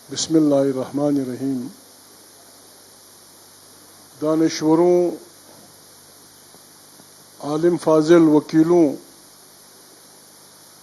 بسم اللہ الرحمن الرحیم. دانشوروں، عالم فاضل وکیلوں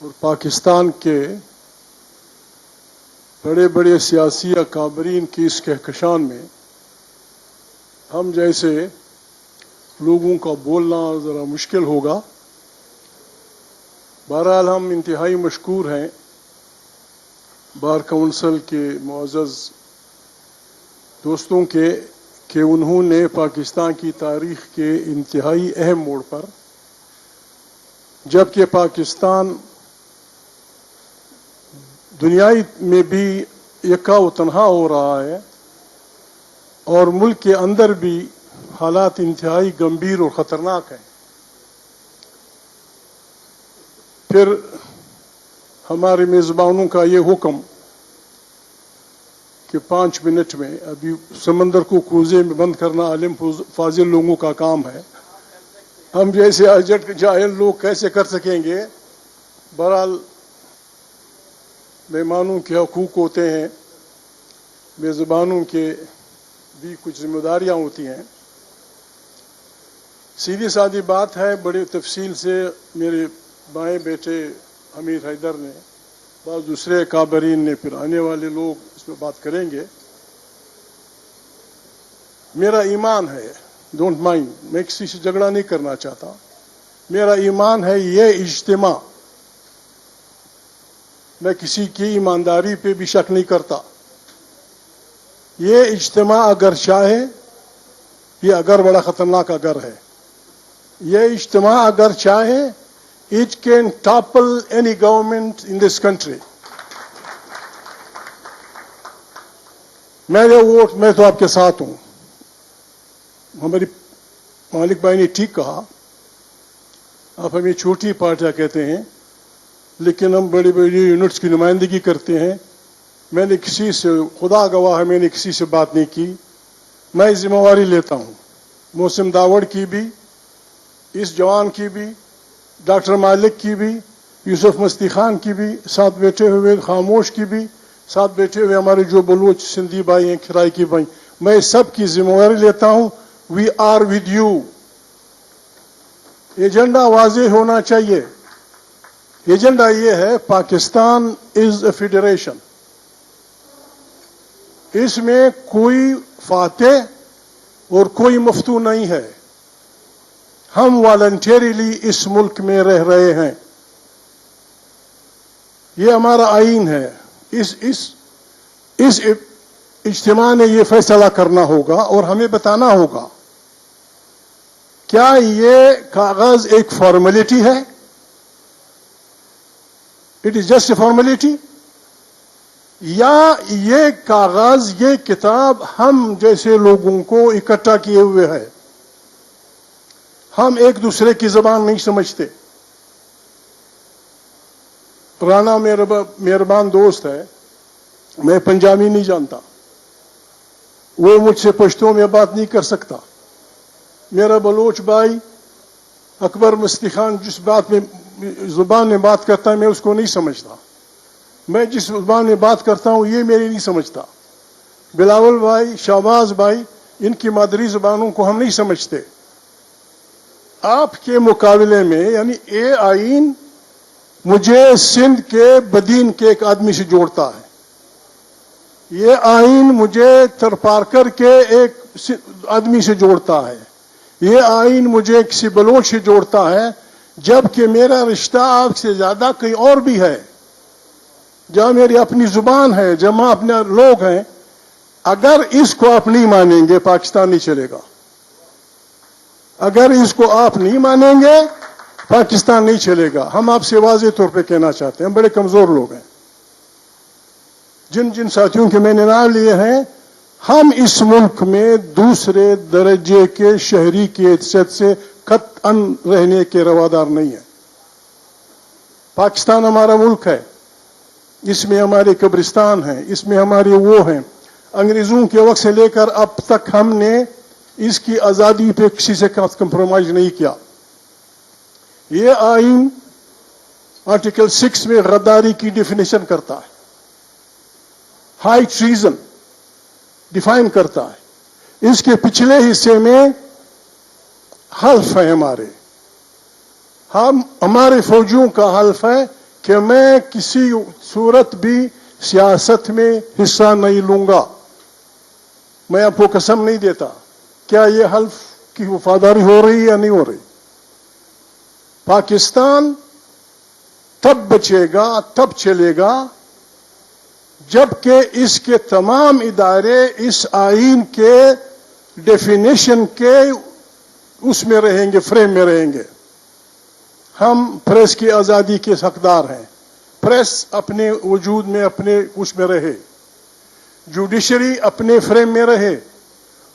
اور پاکستان کے بڑے بڑے سیاسی اکابرین کی اس کہکشان میں ہم جیسے لوگوں کا بولنا ذرا مشکل ہوگا. بہرحال ہم انتہائی مشکور ہیں بار کونسل کے معزز دوستوں کے کہ انہوں نے پاکستان کی تاریخ کے انتہائی اہم موڑ پر، جبکہ پاکستان دنیا میں بھی یکا و تنہا ہو رہا ہے اور ملک کے اندر بھی حالات انتہائی گمبھیر اور خطرناک ہیں، پھر ہمارے میزبانوں کا یہ حکم کہ 5 منٹ میں ابھی سمندر کو کوزے میں بند کرنا عالم فاضل لوگوں کا کام ہے، ہم جیسے اجٹ جاہل لوگ کیسے کر سکیں گے. بہرحال مہمانوں کے حقوق ہوتے ہیں، میزبانوں کے بھی کچھ ذمہ داریاں ہوتی ہیں. سیدھی سادی بات ہے، بڑی تفصیل سے میرے بائیں بیٹے حمید حیدر نے، بعض دوسرے اکابرین نے، پھر آنے والے لوگ اس میں بات کریں گے. میرا ایمان ہے، ڈونٹ مائنڈ، میں کسی سے جھگڑا نہیں کرنا چاہتا، میرا ایمان ہے یہ اجتماع، میں کسی کی ایمانداری پہ بھی شک نہیں کرتا. یہ اجتماع اگر چاہے، یہ اگر بڑا خطرناک اگر ہے، یہ اجتماع اگر چاہے it can topple any government in this country. میں تو آپ کے ساتھ ہوں. ہماری مالک بھائی نے ٹھیک کہا، آپ ہمیں چھوٹی پارٹیاں کہتے ہیں لیکن ہم بڑی بڑی یونٹس کی نمائندگی کرتے ہیں. میں نے کسی سے، خدا گواہ ہے، میں نے کسی سے بات نہیں کی. میں ذمہ داری لیتا ہوں، محسن داوڑ کی بھی، اس جوان کی بھی، ڈاکٹر مالک کی بھی، یوسف مستی خان کی بھی، ساتھ بیٹھے ہوئے خاموش کی بھی، ساتھ بیٹھے ہوئے ہمارے جو بلوچ سندھی بھائی ہیں، کھرائی کی بھائی، میں سب کی ذمہ داری لیتا ہوں. We are with you. Agenda واضح ہونا چاہیے. ایجنڈا یہ ہے، پاکستان از اے فیڈریشن. اس میں کوئی فاتح اور کوئی مفتو نہیں ہے. ہم والنٹیریلی اس ملک میں رہ رہے ہیں، یہ ہمارا آئین ہے. اس اجتماع نے یہ فیصلہ کرنا ہوگا اور ہمیں بتانا ہوگا کیا یہ کاغذ ایک فارمیلٹی ہے، it is just a formality, یا یہ کاغذ، یہ کتاب ہم جیسے لوگوں کو اکٹھا کیے ہوئے ہے. ہم ایک دوسرے کی زبان نہیں سمجھتے. رانا میرا مہربان دوست ہے، میں پنجابی نہیں جانتا، وہ مجھ سے پشتو میں بات نہیں کر سکتا. میرا بلوچ بھائی اکبر مستی خان جس زبان میں بات کرتا ہے میں اس کو نہیں سمجھتا. میں جس زبان میں بات کرتا ہوں یہ میری نہیں سمجھتا. بلاول بھائی، شہباز بھائی، ان کی مادری زبانوں کو ہم نہیں سمجھتے. آپ کے مقابلے میں، یعنی یہ آئین مجھے سندھ کے بدین کے ایک آدمی سے جوڑتا ہے، یہ آئین مجھے ترپارکر کے ایک آدمی سے جوڑتا ہے، یہ آئین مجھے کسی بلوچ سے جوڑتا ہے، جبکہ میرا رشتہ آپ سے زیادہ کہیں اور بھی ہے، جہاں میری اپنی زبان ہے، جہاں اپنے لوگ ہیں. اگر اس کو آپ نہیں مانیں گے پاکستان نہیں چلے گا. اگر اس کو آپ نہیں مانیں گے پاکستان نہیں چلے گا. ہم آپ سے واضح طور پہ کہنا چاہتے ہیں، ہم بڑے کمزور لوگ ہیں. جن ساتھیوں کے میں نے نام لیے ہیں، ہم اس ملک میں دوسرے درجے کے شہری کی حیثیت سے قطعاً رہنے کے روادار نہیں ہیں. پاکستان ہمارا ملک ہے، اس میں ہمارے قبرستان ہیں، اس میں ہمارے وہ ہیں. انگریزوں کے وقت سے لے کر اب تک ہم نے اس کی آزادی پہ کسی سے کمپرومائز نہیں کیا. یہ آئین آرٹیکل 6 میں غداری کی ڈیفینیشن کرتا ہے. हाई ट्रीजन डिफाइन करता है। इसके पिछले हिस्से में हल्फ है हमारे फौजियों का हल्फ है कि मैं किसी सूरत भी सियासत में हिस्सा नहीं लूंगा। मैं आपको कसम नहीं देता, क्या ये हल्फ की वफादारी हो रही है या नहीं हो रही। पाकिस्तान तब बचेगा, तब चलेगा जबकि इसके तमाम इदारे इस आईन के डेफिनेशन के उसमें रहेंगे, फ्रेम में रहेंगे। हम प्रेस की आजादी के हकदार हैं। प्रेस अपने वजूद में, अपने उसमें रहे, जुडिशरी अपने फ्रेम में रहे,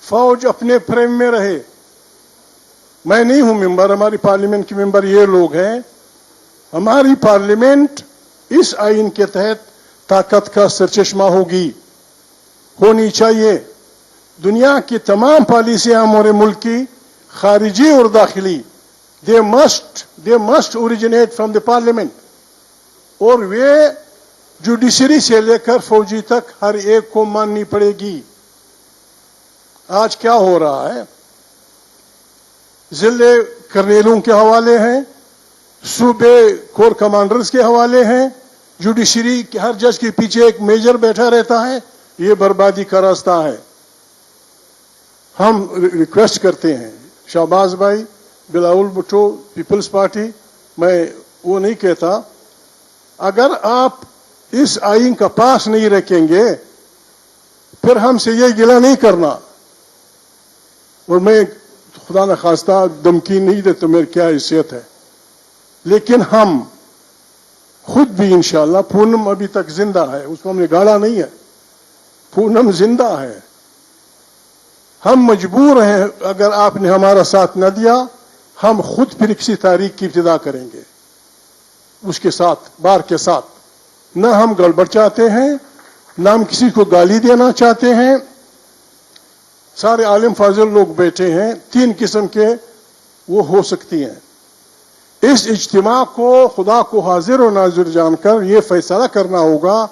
फौज अपने फ्रेम में रहे। मैं नहीं हूं मेंबर, हमारी पार्लियामेंट के मेंबर ये लोग हैं। हमारी पार्लियामेंट इस आईन के तहत ताकत का सरचश्मा होनी चाहिए। दुनिया की तमाम पॉलिसियां हमारे मुल्क की, खारिजी और दाखिली, they must originate from the parliament, और वे जुडिशरी से लेकर फौजी तक हर एक को माननी पड़ेगी। आज क्या हो रहा है, जिले कर्नेलों के हवाले हैं, सूबे कोर कमांडर्स के हवाले हैं, जुडिशरी के हर जज के पीछे एक मेजर बैठा रहता है। ये बर्बादी का रास्ता है। हम रिक्वेस्ट करते हैं, शाहबाज भाई, बिलावल भुट्टो, पीपल्स पार्टी, मैं वो नहीं कहता, अगर आप इस आईन का पास नहीं रखेंगे फिर हमसे ये गिला नहीं करना। और मैं खुदा न खास्ता धमकी नहीं दे तो मेरी क्या हैसियत है, लेकिन हम खुद भी इंशाअल्लाह, पूनम अभी तक जिंदा है, उसको हमने गाड़ा नहीं है, पूनम जिंदा है। हम मजबूर हैं, अगर आपने हमारा साथ न दिया हम खुद फिर किसी तारीख की इब्तिदा करेंगे उसके साथ, बार के साथ। न हम गड़बड़ चाहते हैं, न हम किसी को गाली देना चाहते हैं। सारे आलिम फाजिल लोग बैठे हैं, 3 किस्म के वो हो सकती हैं। इस इज्तिमा को खुदा को हाजिर और नाजिर जानकर ये फैसला करना होगा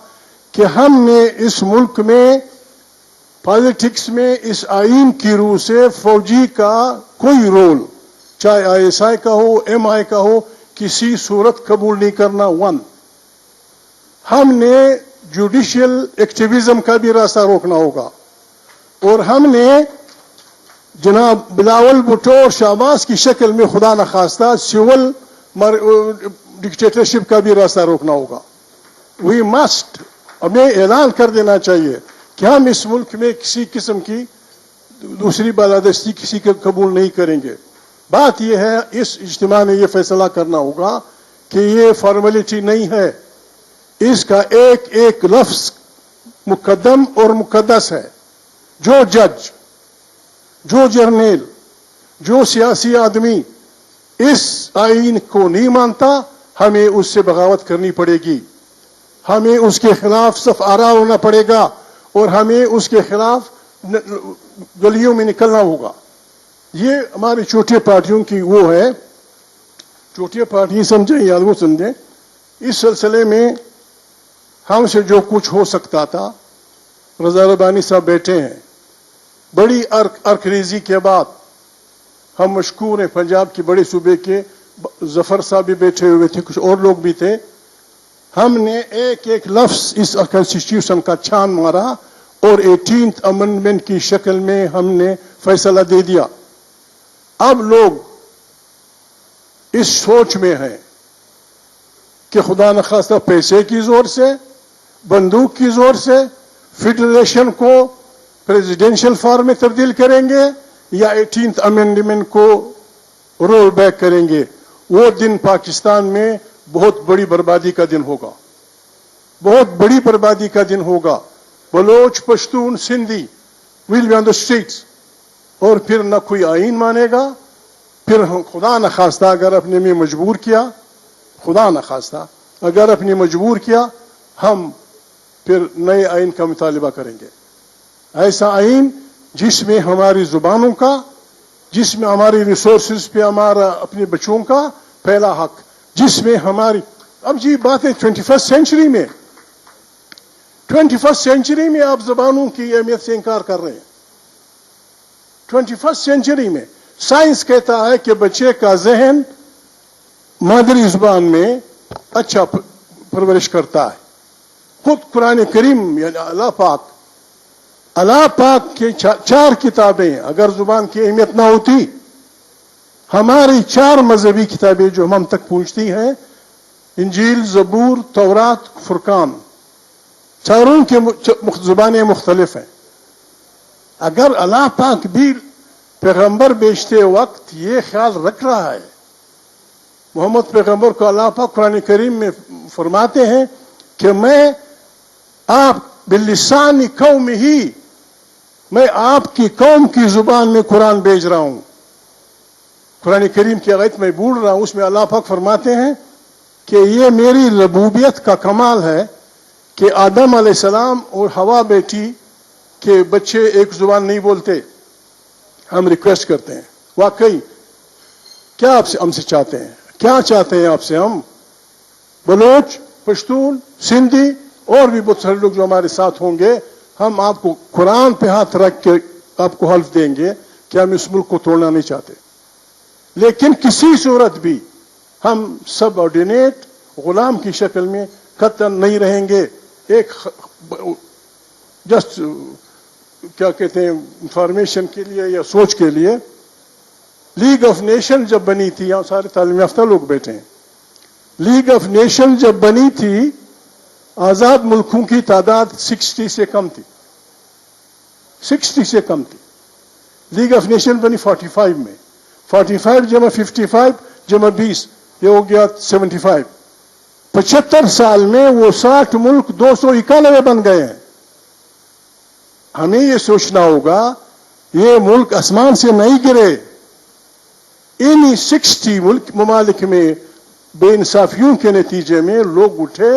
कि हमने इस मुल्क में पॉलिटिक्स में इस आईन की रूह से फौजी का कोई रोल, चाहे ISI का हो, MI का हो, किसी सूरत कबूल नहीं करना। 1, हमने जुडिशियल एक्टिविज्म का भी रास्ता रोकना होगा, और हमने जनाब बिलावल भुट्टो और शाहबाज की शक्ल में खुदा न खास्ता सिविल डिक्टेटरशिप का भी रास्ता रोकना होगा। वी मस्ट, हमें ऐलान कर देना चाहिए कि हम इस मुल्क में किसी किस्म की दूसरी बालादस्ती किसी को कबूल नहीं करेंगे। बात यह है, इस इज्तिमा ने यह फैसला करना होगा कि ये फॉर्मेलिटी नहीं है, इसका एक एक लफ्ज मुकद्दम और मुकद्दस है। जो जज, जो जर्नल, जो सियासी आदमी इस आईन को नहीं मानता, हमें उससे बगावत करनी पड़ेगी, हमें उसके खिलाफ सफ आरा होना पड़ेगा, और हमें उसके खिलाफ गलियों में निकलना होगा। ये हमारी छोटी पार्टियों की वो है, छोटी पार्टी समझें या वो समझें। इस सिलसिले में हमसे जो कुछ हो सकता था, रजा रब्बानी साहब बैठे हैं, बड़ी अर्करेजी के बाद हम मशकूर हैं। पंजाब के बड़े सूबे के जफर साहब भी बैठे हुए थे, कुछ और लोग भी थे। हमने एक एक लफ्ज इस कॉन्स्टिट्यूशन का छान मारा और 18th अमेंडमेंट की शक्ल में हमने फैसला दे दिया। अब लोग इस सोच में हैं कि खुदा न खास्ता पैसे की जोर से, बंदूक की जोर से फेडरेशन को प्रेसिडेंशियल फॉर्म में तब्दील करेंगे या 18th अमेंडमेंट को रोल बैक करेंगे। वो दिन पाकिस्तान में बहुत बड़ी बर्बादी का दिन होगा, बहुत बड़ी बर्बादी का दिन होगा। Baloch, Pashtun, Sindhi will be on the streets, और फिर न कोई आईन मानेगा। फिर खुदा न खास्ता अगर अपने में मजबूर किया, खुदा न खास्ता अगर अपने मजबूर किया, हम फिर नए आईन का मुतालिबा करेंगे। ऐसा आईन जिसमें हमारी जुबानों का, जिसमें हमारी रिसोर्सेज पे हमारा अपने बच्चों का पहला हक, जिसमें हमारी, अब जी बात है 21st सेंचुरी में 21st सेंचुरी में आप जबानों की अहमियत से इनकार कर रहे हैं। 21st सेंचुरी में साइंस कहता है कि बच्चे का जहन मादरी जुबान में अच्छा परवरिश करता है। खुद कुरान करीम यानी अल्लाह पाक के 4 किताबें अगर जुबान की अहमियत ना होती, हमारी 4 मजहबी किताबें जो हम तक पहुंचती हैं, इंजील, जबूर, तौरात, फुरकान, चारों की जुबानें मुख्तलिफ हैं। अगर अल्लाह पाक भी पैगंबर भेजते वक्त ये ख्याल रख रहा है, मोहम्मद पैगंबर को अल्लाह पाक कुरान करीम में फरमाते हैं कि मैं आप बिल्लिसानी कौम ही, मैं आपकी कौम की जुबान में कुरान भेज रहा हूं। कुरान करीम की आयत में बोल रहा हूं, उसमें अल्लाह पाक फरमाते हैं कि ये मेरी रबूबियत का कमाल है कि आदम अलैहिस्सलाम और हवा बेटी के बच्चे एक जुबान नहीं बोलते। हम रिक्वेस्ट करते हैं, वाकई क्या आपसे हमसे चाहते हैं? क्या चाहते हैं आपसे? हम बलोच, पश्तून, सिंधी और भी बहुत सारे लोग जो हमारे साथ होंगे, हम आपको कुरान पे हाथ रख के आपको हल्फ देंगे कि हम इस मुल्क को तोड़ना नहीं चाहते, लेकिन किसी सूरत भी हम सब ऑर्डिनेट गुलाम की शक्ल में कतई नहीं रहेंगे। एक जस्ट क्या कहते हैं इंफॉर्मेशन के लिए या सोच के लिए, लीग ऑफ नेशन जब बनी थी, यहां सारे तालीम याफ्ता लोग बैठे हैं, लीग ऑफ नेशन जब बनी थी, आजाद मुल्कों की तादाद 60 से कम थी, 60 से कम थी। लीग ऑफ नेशन बनी 45 में, 45 जमा 55 जमा 20, ये हो गया 75। 75 साल में वो 60 मुल्क 291 बन गए हैं। हमें ये सोचना होगा, ये मुल्क आसमान से नहीं गिरे। इन्हीं 60 मुल्क ममालिक में बेइंसाफियों के नतीजे में लोग उठे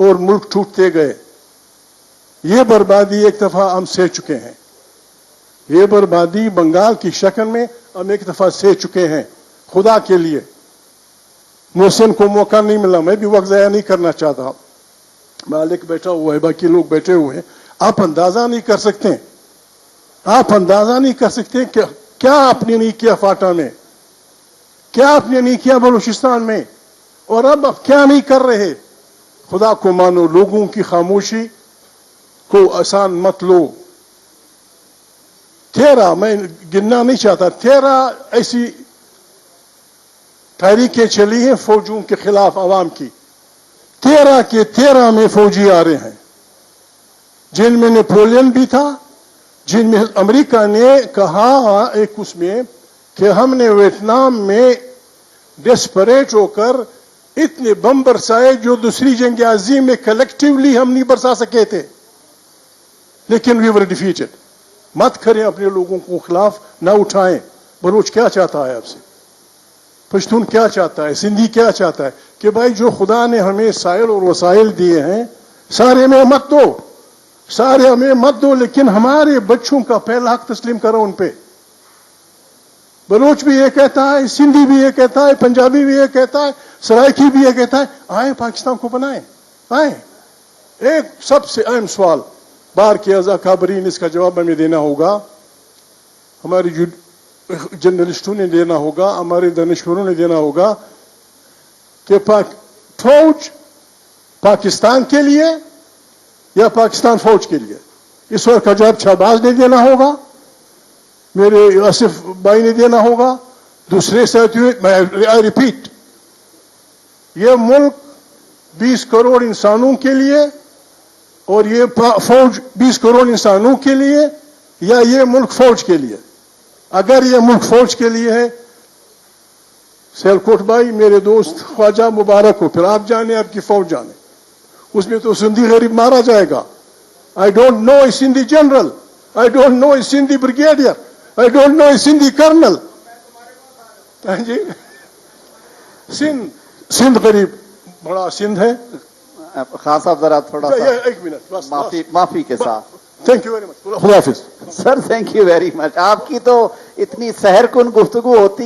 और मुल्क टूटते गए। ये बर्बादी एक दफा हम सह चुके हैं, ये बर्बादी बंगाल की शक्ल में हम एक दफा सह चुके हैं। खुदा के लिए मोहसिन को मौका नहीं मिला, मैं भी वक्त ज़ाया नहीं करना चाहता। मालिक बैठा हुआ है, बाकी लोग बैठे हुए हैं। आप अंदाजा नहीं कर सकते, आप अंदाजा नहीं कर सकते कि क्या आपने नहीं किया फाटा में, क्या आपने नहीं किया बलूचिस्तान में, और अब आप क्या नहीं कर रहे। खुदा को मानो, लोगों की खामोशी को आसान मत लो। 13, मैं गिनना नहीं चाहता, 13 ऐसी तहरीकें चली हैं फौजियों के खिलाफ आवाम की। 13 के 13 में फौजी आ रहे हैं, जिनमें नेपोलियन भी था, जिनमें अमेरिका ने कहा एक उसमें कि हमने वियतनाम में डेस्परेट होकर इतने बम बरसाए जो दूसरी जंग अजीम में कलेक्टिवली हम नहीं बरसा सके थे, लेकिन वी वर डिफीटेड। मत करें, अपने लोगों को खिलाफ ना उठाएं। बलूच क्या चाहता है आपसे, पश्तून क्या चाहता है, सिंधी क्या चाहता है कि भाई जो खुदा ने हमें साइल और वसाइल दिए हैं, सारे में मत दो, सारे हमें मत दो, लेकिन हमारे बच्चों का पहला हक तस्लीम करो उन पे। बलूच भी ये कहता है, सिंधी भी ये कहता है, पंजाबी भी ये कहता है, सराइकी भी ये कहता है, आए पाकिस्तान को बनाएं, आए। एक सबसे अहम सवाल बार के अज़ाकाबरीन, इसका जवाब हमें देना होगा, हमारे जर्नलिस्टों ने देना होगा, हमारे दानिशवरों ने देना होगा कि फौज पाकिस्तान के लिए या पाकिस्तान फौज के लिए। इस वक्त का जवाब शहबाज ने देना होगा, मेरे आसिफ भाई ने देना होगा, दूसरे साथियों। आई रिपीट, ये मुल्क 20 करोड़ इंसानों के लिए और ये फौज 20 करोड़ इंसानों के लिए, या ये मुल्क फौज के लिए। अगर ये मुल्क फौज के लिए है, सियालकोट भाई मेरे दोस्त ख्वाजा मुबारक हो, फिर आप जाने आपकी फौज जाने, उसमें तो सिंधी गरीब मारा जाएगा। I don't know a Sindhi general, I don't know a Sindhi brigadier, I don't know a Sindhi colonel. जी, सिंध गरीब बड़ा सिंध है। खान साहब जरा थोड़ा सा एक मिनट बस, माफी के साथ। थैंक यू वेरी मच, खुदा हाफिज sir, thank you very much. आपकी तो इतनी सहरकुन गुफ्तगू होती